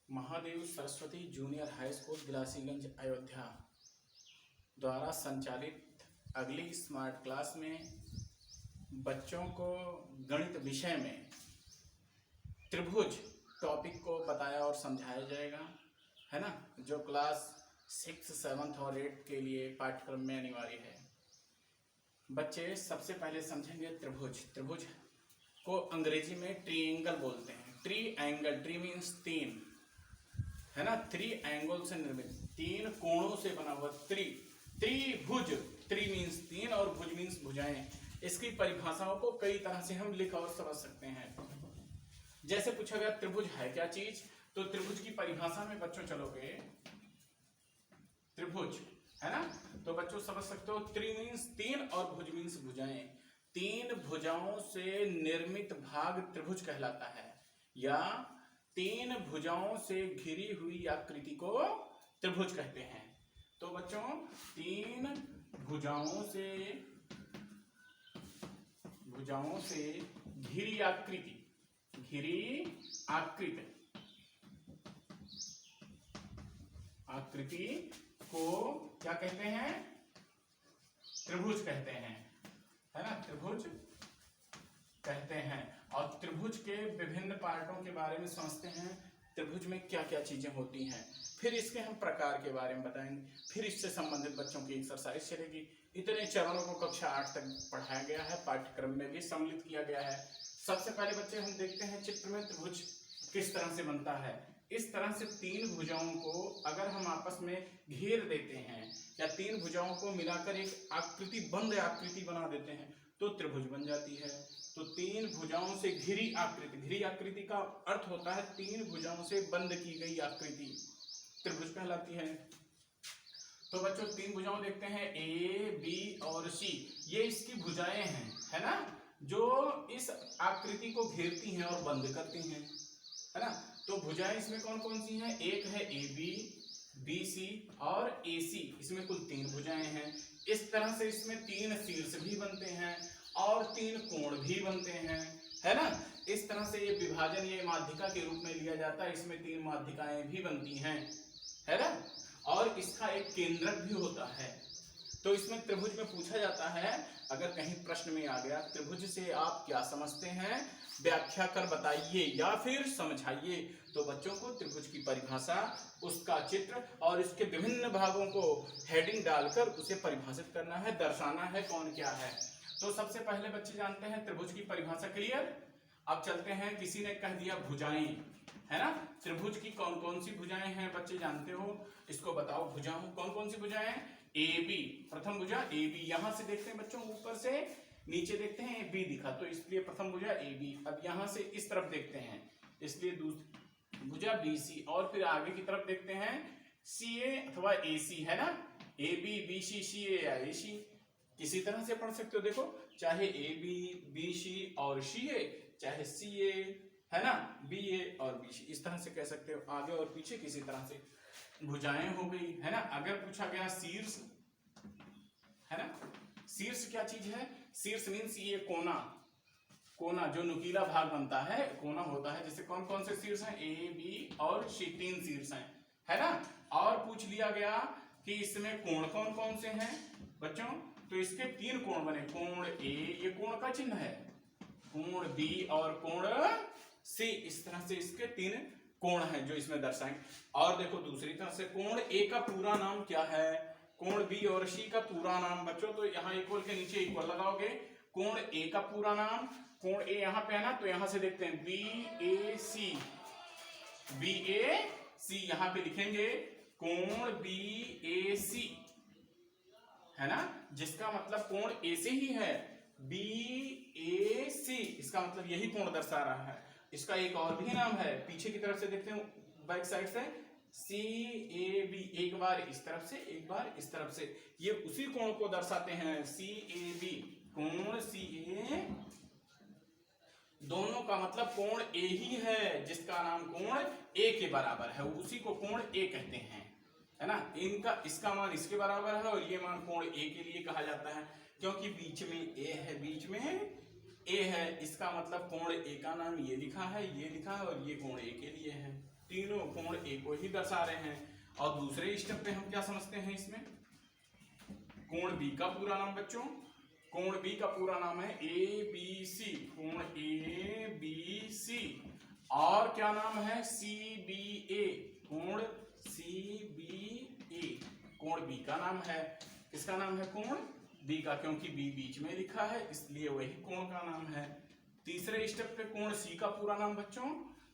Mahadev Saraswati junior high school Bilasiganj Ayodhya द्वारा संचालित अगली स्मार्ट क्लास में बच्चों को गणित विषय में त्रिभुज टॉपिक को बताया और समझाया जाएगा, है ना। जो क्लास 6, 7 और 8 के लिए पाठ्यक्रम में अनिवार्य है। बच्चे सबसे पहले समझेंगे त्रिभुज। त्रिभुज को अंग्रेजी में ट्रीएंगल बोलते हैं। ट्रीएंगल, ट्री मीन्स तीन, है ना। 3 एंगल से निर्मित, 3 कोणों से बना हुआ त्रिभुज। त्रि मीन्स 3 और भुज मीन्स भुजाएं। इसकी परिभाषाओं को कई तरह से हम लिख और समझ सकते हैं। जैसे पूछा गया त्रिभुज है क्या चीज, तो त्रिभुज की परिभाषा में बच्चों चलोगे, त्रिभुज है ना, तो बच्चों समझ सकते हो त्रि मीन्स 3 और भुज मीन्स भुजाएं। 3 भुजाओं से निर्मित भाग त्रिभुज कहलाता है, या 3 भुजाओं से घिरी हुई आकृति को त्रिभुज कहते हैं। तो बच्चों 3 भुजाओं से घिरी आकृति को क्या कहते हैं? त्रिभुज कहते हैं, है ना, त्रिभुज कहते हैं। और त्रिभुज के विभिन्न पार्टों के बारे में समझते हैं। त्रिभुज में क्या क्या चीजें होती हैं, फिर इसके हम प्रकार के बारे में बताएंगे, फिर इससे संबंधित बच्चों की एक्सरसाइज चलेगी। इतने चरणों को कक्षा 8 तक पढ़ाया गया है, पाठ्यक्रम में भी सम्मिलित किया गया है। सबसे पहले बच्चे हम देखते हैं चित्र में त्रिभुज किस तरह से बनता है। इस तरह से 3 भुजाओं को अगर हम आपस में घेर देते हैं, या 3 भुजाओं को मिलाकर एक आकृति, बंद आकृति बना देते हैं, तो त्रिभुज बन जाती है। तो 3 भुजाओं से घिरी आकृति का अर्थ होता है 3 भुजाओं से बंद की गई आकृति त्रिभुज कहलाती है। तो बच्चों 3 भुजाओं देखते हैं, ए, बी और सी। ये इसकी भुजाएं हैं, है ना, जो इस आकृति को घेरती हैं और बंद करती हैं, है ना। तो भुजाएं इसमें कौन कौन सी हैं? एक है ए बी, बी सी और ए सी। इसमें कुल 3 भुजाएं हैं। इस तरह से इसमें 3 शीर्ष भी बनते हैं और 3 कोण भी बनते हैं, है ना। इस तरह से ये विभाजन, ये माध्यिका के रूप में लिया जाता है। इसमें 3 माध्यिकाएं भी बनती हैं, है ना। और इसका एक केंद्रक भी होता है। तो इसमें त्रिभुज में पूछा जाता है, अगर कहीं प्रश्न में आ गया त्रिभुज से आप क्या समझते हैं, व्याख्या कर बताइए या फिर समझाइए। तो बच्चों को त्रिभुज की परिभाषा, उसका चित्र और इसके विभिन्न भागों को हेडिंग डालकर उसे परिभाषित करना है, दर्शाना है कौन क्या है। तो सबसे पहले बच्चे जानते हैं त्रिभुज की परिभाषा, क्लियर। अब चलते हैं, किसी ने कह दिया भुजाएं, है ना। त्रिभुज की कौन कौन सी भुजाएं हैं बच्चे जानते हो, इसको बताओ। भुजाओं कौन कौन सी भुजाएं? ए बी, प्रथम भुजा ए बी। यहां से देखते हैं बच्चों, ऊपर से नीचे देखते हैं बी दिखा, तो इसलिए प्रथम भुजा ए बी। अब यहां से इस तरफ देखते हैं, इसलिए दूसरी भुजा बी सी। और फिर आगे की तरफ देखते हैं सी ए अथवा ए सी, है ना। ए बी, बी सी, सी ए या ए सी, किसी तरह से पढ़ सकते हो। देखो, चाहे ए बी, बी सी और सी ए, चाहे सी ए, है ना, बी ए और बी सी, इस तरह से कह सकते हो। आगे और पीछे किसी तरह से भुजाएं हो गई, है ना। अगर पूछा गया शीर्ष, है ना, शीर्ष क्या चीज है? शीर्ष मीन्स ये कोना जो नुकीला भाग बनता है, कोना होता है। जैसे कौन कौन से शीर्ष हैं? ए बी और सी, 3 शीर्ष हैं, है ना। और पूछ लिया गया कि इसमें कोण कौन कौन से हैं बच्चों, तो इसके 3 कोण बने। कोण ए, ये कोण का चिन्ह है, कोण बी और कोण सी। इस तरह से इसके 3 कोण हैं जो इसमें दर्शाएंगे। और देखो दूसरी तरह से कोण ए का पूरा नाम क्या है, कोण बी और सी का पूरा नाम बच्चों, तो यहाँ इक्वल के नीचे इक्वल लगाओगे। कोण ए का पूरा नाम, कोण ए यहाँ पे है ना, तो यहां से देखते हैं बी ए सी, बी ए सी, यहां पे लिखेंगे कोण बी ए सी, है ना, जिसका मतलब कोण ए से ही है, बी ए सी, इसका मतलब यही कोण दर्शा रहा है। इसका एक और भी नाम है, पीछे की तरफ से देखते हैं, बैक साइड से, सी ए बी, एक बार इस तरफ से एक बार इस तरफ से, ये उसी कोण को दर्शाते हैं, सी ए बी, कोण सी ए, दोनों का मतलब कोण ए ही है, जिसका नाम कोण ए के बराबर है, उसी को कोण ए कहते हैं, है ना। इनका, इसका मान इसके बराबर है और ये मान कोण ए के लिए कहा जाता है, क्योंकि बीच में ए है, बीच में ए है, इसका मतलब कोण ए का नाम ये लिखा है, ये लिखा है, और ये कोण ए के लिए है। तीनों कोण ए को ही दर्शा रहे हैं। और दूसरे स्टेप पे हम क्या समझते हैं इसमें, कोण बी का पूरा नाम बच्चों, कोण बी का पूरा नाम है ए बी सी, कोण ए बी सी। और क्या नाम है, सी बी ए, कोण सी बी ए, कोण बी का नाम है। किसका नाम है, कोण बी का, क्योंकि बी बीच में लिखा है इसलिए वही कोण का नाम है। तीसरे स्टेप पे कोण सी का पूरा नाम बच्चों,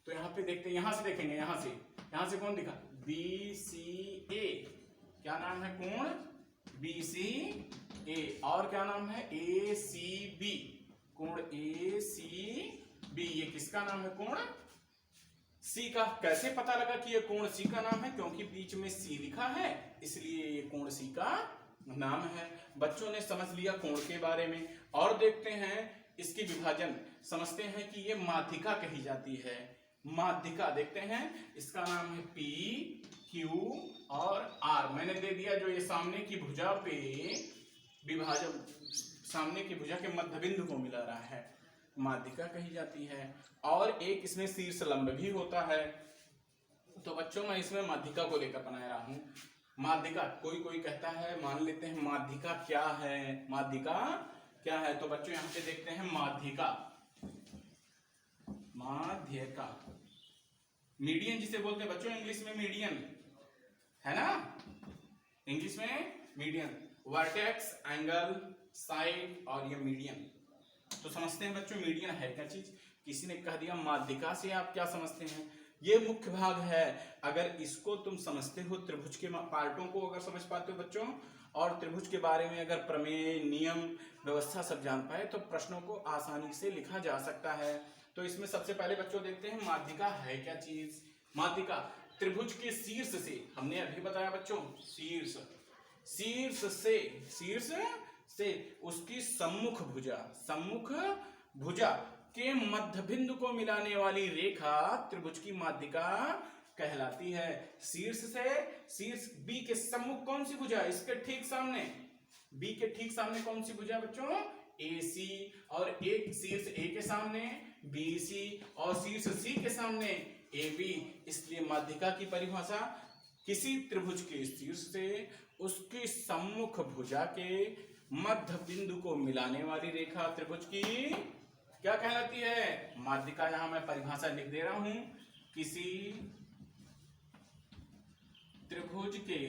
तो यहाँ पे देखते हैं, यहां से देखेंगे, यहां से कौन दिखा, बी सी ए, क्या नाम है, कोण बी सी ए। और क्या नाम है, ए सी बी, कोण ए सी बी, ये किसका नाम है, कोण सी का। कैसे पता लगा कि ये कोण सी का नाम है, क्योंकि बीच में सी लिखा है इसलिए ये कोण सी का नाम है। बच्चों ने समझ लिया कोण के बारे में। और देखते हैं इसकी विभाजन, समझते हैं कि ये माध्यिका कही जाती है। माध्यिका देखते हैं, इसका नाम है पी क्यू और आर। मैंने दे दिया जो ये सामने की भुजा पे विभाजन, सामने की भुजा के मध्य बिंदु को मिला रहा है, माध्यिका कही जाती है। और एक इसमें शीर्ष लंब भी होता है। तो बच्चों मैं इसमें माध्यिका को लेकर बना रहा हूं। माध्यिका, कोई कहता है, मान लेते हैं माध्यिका क्या है, माध्यिका क्या है। तो बच्चों यहां पे देखते हैं माध्यिका, माध्यिका मीडियन जिसे बोलते हैं बच्चों इंग्लिश में, मीडियन है ना, इंग्लिश में मीडियन, वर्टेक्स, एंगल, साइड और ये मीडियन। तो समझते हैं बच्चों मीडियन है क्या चीज। किसी ने कह दिया माध्यिका से आप क्या समझते हैं, ये मुख्य भाग है। अगर इसको तुम समझते हो, त्रिभुज के पार्टों को अगर समझ पाते हो बच्चों, और त्रिभुज के बारे में अगर प्रमेय, नियम, व्यवस्था सब जान पाए तो प्रश्नों को आसानी से लिखा जा सकता है। तो इसमें सबसे पहले बच्चों देखते हैं माध्यिका है क्या चीज। माध्यिका त्रिभुज के शीर्ष से, हमने अभी बताया बच्चों, शीर्ष से उसकी सम्मुख भुजा के मध्य बिंदु को मिलाने वाली रेखा त्रिभुज की माध्यिका कहलाती है। शीर्ष बी के सम्मुख कौन सी भुजा, इसके ठीक सामने, बी के ठीक सामने कौन सी भुजा बच्चों, ए सी, और एक शीर्ष ए के सामने बी सी, और शीर्ष सी के सामने ए बी। इसलिए माध्यिका की परिभाषा, किसी त्रिभुज के शीर्ष से उसकी सम्मुख भुजा के मध्य बिंदु को मिलाने वाली रेखा त्रिभुज की क्या कहलाती है, माध्यिका। यहां मैं परिभाषा लिख दे रहा हूं, किसी त्रिभुज के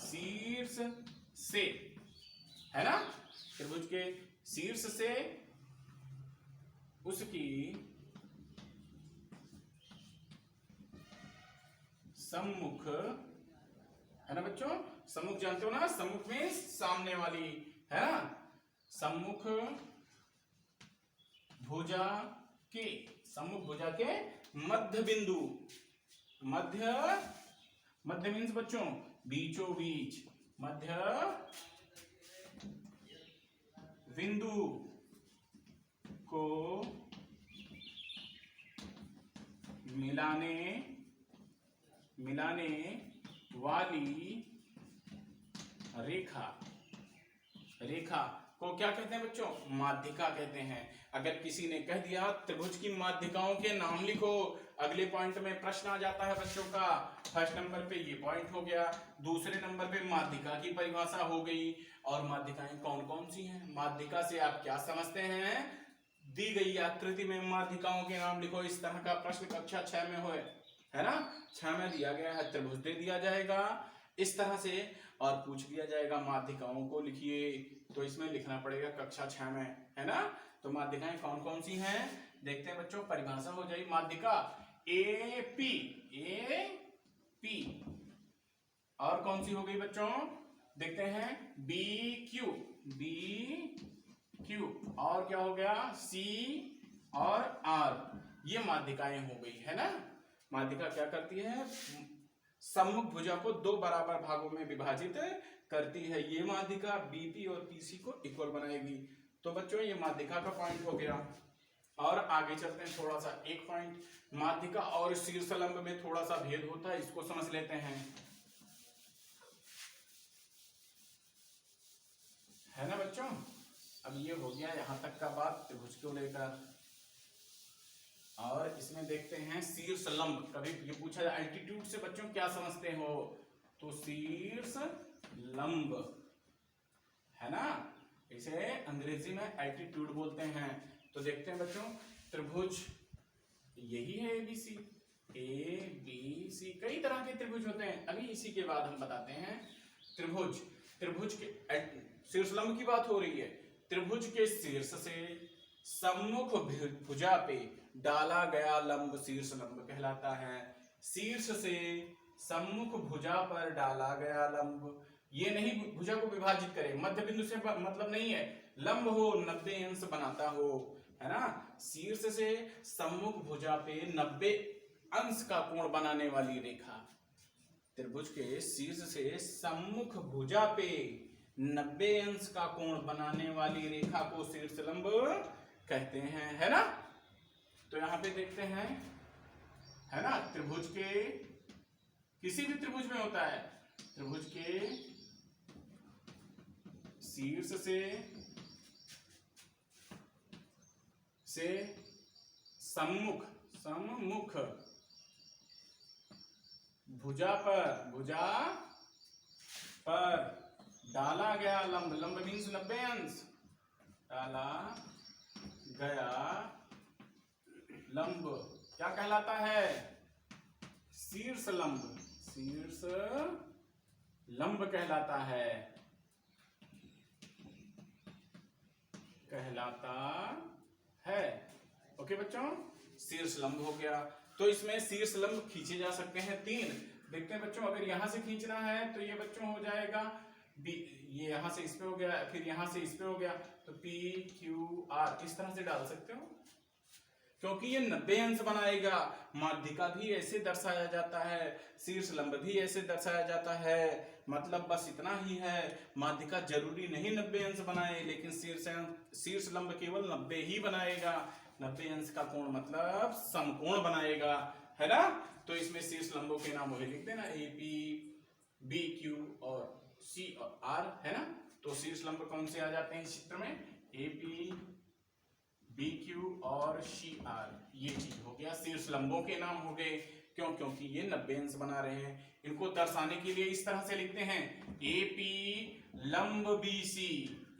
शीर्ष से, है ना, त्रिभुज के शीर्ष से उसकी सम्मुख, है ना बच्चों, सम्मुख जानते हो ना, सम्मुख में सामने वाली, है ना, सम्मुख भुजा के मध्य बिंदु, मध्य मीन्स बच्चों बीचों बीच, मध्य बिंदु को मिलाने वाली रेखा को क्या कहते हैं बच्चों, माध्यिका कहते हैं। अगर किसी ने कह दिया त्रिभुज की माध्यिकाओं के नाम लिखो, अगले पॉइंट में प्रश्न आ जाता है बच्चों का। फर्स्ट नंबर पे ये पॉइंट हो गया, दूसरे नंबर पे माध्यिका की परिभाषा हो गई। और माध्यिकाएं कौन कौन सी हैं, माध्यिका से आप क्या समझते हैं, दी गई आकृति में माध्यिकाओं के नाम लिखो। इस तरह का प्रश्न कक्षा 6 में होए, है ना, 6 में दिया गया है, त्रिभुज दे दिया जाएगा इस तरह से, और पूछ दिया जाएगा माध्यिकाओं को लिखिए, तो इसमें लिखना पड़ेगा कक्षा 6 में, है ना। तो माध्यिकाएं कौन कौन सी हैं देखते हैं बच्चों। परिभाषा हो जाएगी माध्यिका ए पी, और कौन सी हो गई बच्चों, देखते हैं बी क्यू, और क्या हो गया सी और आर, ये माध्यिकाएं हो गई, है ना। माध्यिका क्या करती है, सम्मुख भुजा को 2 बराबर भागों में विभाजित करती है। ये माध्यिका बीपी और पीसी को इक्वल बनाएगी। तो बच्चों ये माध्यिका का पॉइंट हो गया। और आगे चलते हैं, थोड़ा सा एक पॉइंट, माध्यिका और शीर्षलंब में थोड़ा सा भेद होता है, इसको समझ लेते हैं, है ना बच्चों। अब ये हो गया यहां तक का बात त्रिभुज को लेकर। और इसमें देखते हैं शीर्ष लंब। कभी ये पूछा जाए एल्टीट्यूड से बच्चों क्या समझते हो, तो शीर्ष लंब है ना, इसे अंग्रेजी में एल्टीट्यूड बोलते हैं। तो देखते हैं बच्चों त्रिभुज यही है एबीसी, ए बी सी, कई तरह के त्रिभुज होते हैं, अभी इसी के बाद हम बताते हैं त्रिभुज। त्रिभुज के शीर्ष लंब की बात हो रही है। त्रिभुज के शीर्ष से सम्मुख भुजा पे डाला गया लंब शीर्ष लंब कहलाता है। शीर्ष से सम्मुख भुजा पर डाला गया लंब, ये नहीं भुजा को विभाजित करे, मध्य बिंदु से मतलब नहीं है, लंब हो 90 अंश बनाता हो, है ना। शीर्ष से सम्मुख भुजा पे 90 अंश का कोण बनाने वाली रेखा, त्रिभुज के शीर्ष से सम्मुख भुजा पे 90 अंश का कोण बनाने वाली रेखा को शीर्ष लंब कहते हैं, है ना। तो यहां पे देखते हैं, है ना, त्रिभुज के किसी भी त्रिभुज में होता है, त्रिभुज के शीर्ष से सम्मुख भुजा पर डाला गया लंब, लंब मीन्स 90 अंश, डाला गया लंब क्या कहलाता है, शीर्ष लंब, शीर्ष लंब कहलाता है, ओके बच्चों, शीर्ष लंब हो गया। तो इसमें शीर्ष लंब खींचे जा सकते हैं 3। देखते हैं बच्चों, अगर यहां से खींचना है तो ये बच्चों हो जाएगा बी, ये यहां से इस पे हो गया, फिर यहां से इस पे हो गया, तो पी क्यू आर इस तरह से डाल सकते हो, क्योंकि ये 90 अंश बनाएगा। माध्यिका भी ऐसे दर्शाया जाता है, शीर्ष लंब भी ऐसे दर्शाया जाता है, मतलब बस इतना ही है, माध्यिका जरूरी नहीं 90 अंश बनाए, लेकिन शीर्ष लंब केवल 90 ही बनाएगा। 90 अंश का कोण मतलब समकोण बनाएगा, है ना। तो इसमें शीर्ष लंबों के नाम वही लिख देना, ए पी बी क्यू और सी और आर, है ना। तो शीर्ष लंब कौन से आ जाते हैं इस चित्र में, ए पी बी क्यू और सी आर, ये चीज हो गया, शीर्ष लंबों के नाम हो गए। क्यों, क्योंकि ये 90 अंश बना रहे हैं। इनको दर्शाने के लिए इस तरह से लिखते हैं, ए पी लंब बी सी,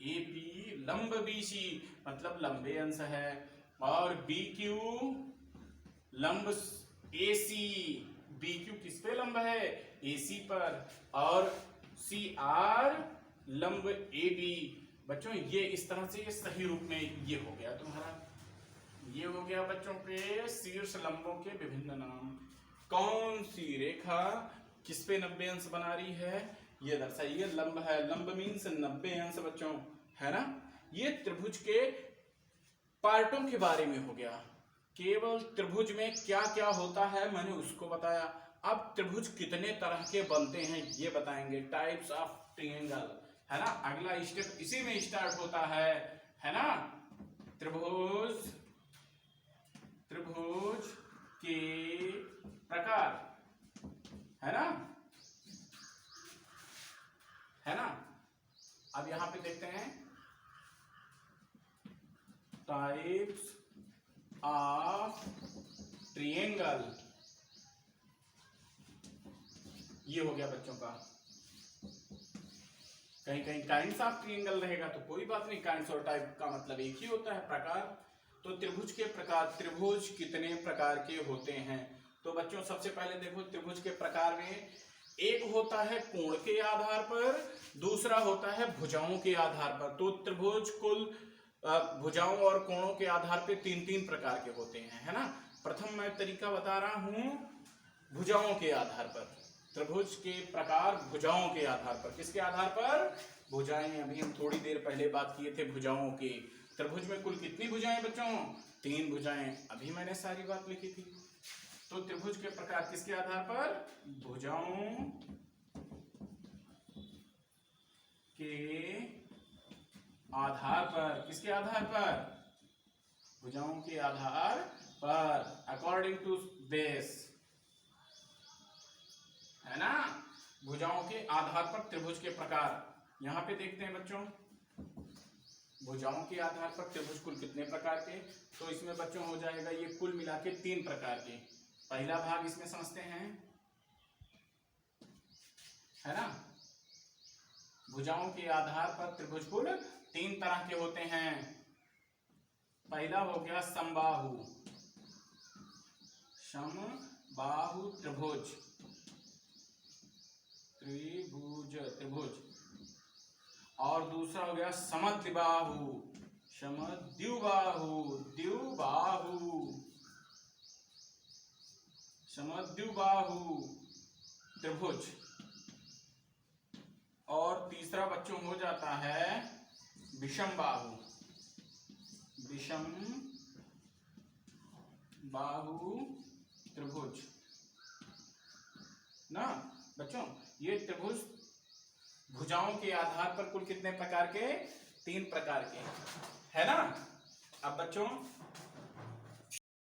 ए पी लंब बी सी मतलब लंबे अंश है, और बी क्यू लंब ए सी, बी क्यू किस पे लंब है, ए सी पर, और सी आर लंब ए बी। बच्चों ये इस तरह से, ये सही रूप में ये हो गया तुम्हारा, ये हो गया बच्चों के शीर्ष लंबों के विभिन्न नाम। कौन सी रेखा किस पे 90 अंश बना रही है ये दर्शाइए, लंब है, लंब मीन्स 90 अंश बच्चों, है ना। ये त्रिभुज के पार्टों के बारे में हो गया, केवल त्रिभुज में क्या क्या होता है मैंने उसको बताया। अब त्रिभुज कितने तरह के बनते हैं ये बताएंगे, टाइप्स ऑफ ट्रायंगल, है ना। अगला स्टेप इसी में स्टार्ट होता है ना। त्रिभुज के प्रकार, है ना। अब यहां पे देखते हैं टाइप्स ऑफ ट्रायंगल, ये हो गया बच्चों का। कहीं कहीं काइंड्स ऑफ ट्रायंगल रहेगा तो कोई बात नहीं, काइंड्स और टाइप का मतलब एक ही होता है, प्रकार। तो त्रिभुज के प्रकार, त्रिभुज कितने प्रकार के होते हैं, तो बच्चों सबसे पहले देखो त्रिभुज के प्रकार में एक होता है कोण के आधार पर, दूसरा होता है भुजाओं के आधार पर। तो त्रिभुज कुल भुजाओं और कोणों के आधार पे 3-3 प्रकार के होते हैं, है ना। प्रथम मैं तरीका बता रहा हूं भुजाओं के आधार पर, त्रिभुज के प्रकार भुजाओं के आधार पर। किसके आधार पर, भुजाएं। अभी हम थोड़ी देर पहले बात किए थे भुजाओं की। त्रिभुज में कुल कितनी भुजाएं बच्चों, 3 भुजाएं, अभी मैंने सारी बात लिखी थी। तो त्रिभुज के प्रकार किसके आधार पर, भुजाओं के आधार पर। किसके आधार पर, भुजाओं के आधार पर, अकॉर्डिंग टू बेस, है ना। भुजाओं के आधार पर त्रिभुज के प्रकार। यहां पे देखते हैं बच्चों, भुजाओं के आधार पर त्रिभुज कुल कितने प्रकार के, तो इसमें बच्चों हो जाएगा ये कुल मिला के 3 प्रकार के। पहला भाग इसमें समझते हैं, है ना। भुजाओं के आधार पर त्रिभुज कुल 3 तरह के होते हैं। पहला हो गया समबाहु, समबाहु त्रिभुज, त्रिभुज। और दूसरा हो गया समद्विबाहु, समद्विबाहु, समद्विबाहु त्रिभुज। और तीसरा बच्चों हो जाता है विषमबाहु, विषमबाहु त्रिभुज ना बच्चों। ये त्रिभुज भुजाओं के आधार पर कुल कितने प्रकार के, 3 प्रकार के, है ना। अब बच्चों